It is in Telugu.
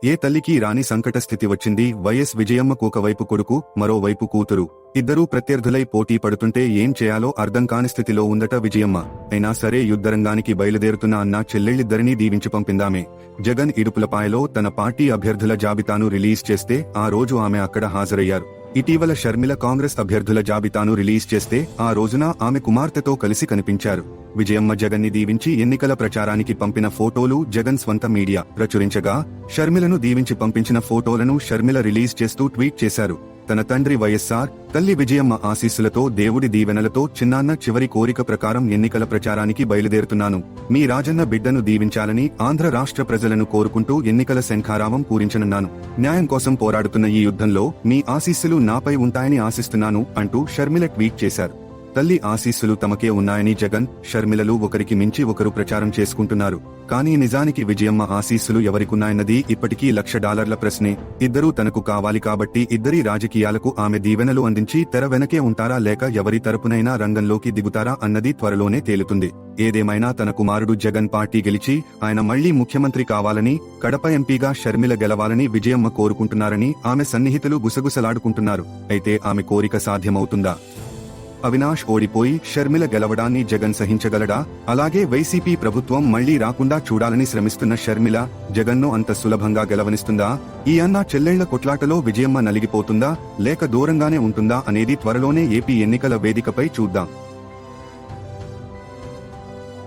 ఏ తల్లికి రాని సంకట స్థితి వచ్చింది. వైఎస్ విజయమ్మకు ఒకవైపు కొడుకు, మరోవైపు కూతురు, ఇద్దరూ ప్రత్యర్థులై పోటీ పడుతుంటే ఏం చేయాలో అర్థం కాని స్థితిలో ఉందట విజయమ్మ. అయినా సరే యుద్ధరంగానికి బయలుదేరుతున్న అన్న చెల్లెళ్ళిద్దరినీ దీవించి పంపిందామే. జగన్ ఇడుపులపాయలో తన పార్టీ అభ్యర్థుల జాబితాను రిలీజ్ చేస్తే ఆ రోజు ఆమె అక్కడ హాజరయ్యారు. ఇటీవల షర్మిల కాంగ్రెస్ అభ్యర్థుల జాబితాను రిలీజ్ చేస్తే ఆ రోజున ఆమె కుమార్తెతో కలిసి కనిపించారు. విజయమ్మ జగన్ని దీవించి ఎన్నికల ప్రచారానికి పంపిన ఫోటోలు జగన్ స్వంత మీడియా ప్రచురించగా, షర్మిలను దీవించి పంపించిన ఫోటోలను షర్మిల రిలీజ్ చేస్తూ ట్వీట్ చేశారు. తన తండ్రి వైఎస్ఆర్, తల్లి విజయమ్మ ఆశీస్సులతో, దేవుడి దీవెనలతో చిన్నాన్న చివరి కోరిక ప్రకారం ఎన్నికల ప్రచారానికి బయలుదేరుతున్నాను. మీ రాజన్న బిడ్డను దీవించాలని ఆంధ్ర రాష్ట్ర ప్రజలను కోరుకుంటూ ఎన్నికల శంఖారావం పూరించనున్నాను. న్యాయం కోసం పోరాడుతున్న ఈ యుద్ధంలో మీ ఆశీస్సులు నాపై ఉంటాయని ఆశిస్తున్నాను అంటూ షర్మిల ట్వీట్ చేశారు. తల్లి ఆశీస్సులు తమకే ఉన్నాయని జగన్, షర్మిలలు ఒకరికి మించి ఒకరు ప్రచారం చేసుకుంటున్నారు. కానీ నిజానికి విజయమ్మ ఆశీస్సులు ఎవరికున్నాయన్నది ఇప్పటికీ $1,00,000 ప్రశ్నే. ఇద్దరూ తనకు కావాలి కాబట్టి ఇద్దరి రాజకీయాలకు ఆమె దీవెనలు అందించి తెర వెనకే ఉంటారా, లేక ఎవరి తరపునైనా రంగంలోకి దిగుతారా అన్నది త్వరలోనే తేలుతుంది. ఏదేమైనా తన కుమారుడు జగన్ పార్టీ గెలిచి ఆయన మళ్లీ ముఖ్యమంత్రి కావాలని, కడప ఎంపీగా షర్మిల గెలవాలని విజయమ్మ కోరుకుంటున్నారని ఆమె సన్నిహితులు గుసగుసలాడుకుంటున్నారు. అయితే ఆమె కోరిక సాధ్యమవుతుందా? అవినాష్ ఓడిపోయి షర్మిల గెలవడాన్ని జగన్ సహించగలడా? అలాగే వైసీపీ ప్రభుత్వం మళ్లీ రాకుండా చూడాలని శ్రమిస్తున్న షర్మిల జగన్ను అంత సులభంగా గెలవనిస్తుందా? ఈ అన్న చెల్లెళ్ల కొట్లాటలో విజయమ్మ నలిగిపోతుందా, లేక దూరంగానే ఉంటుందా అనేది త్వరలోనే ఏపీ ఎన్నికల వేదికపై చూద్దాం.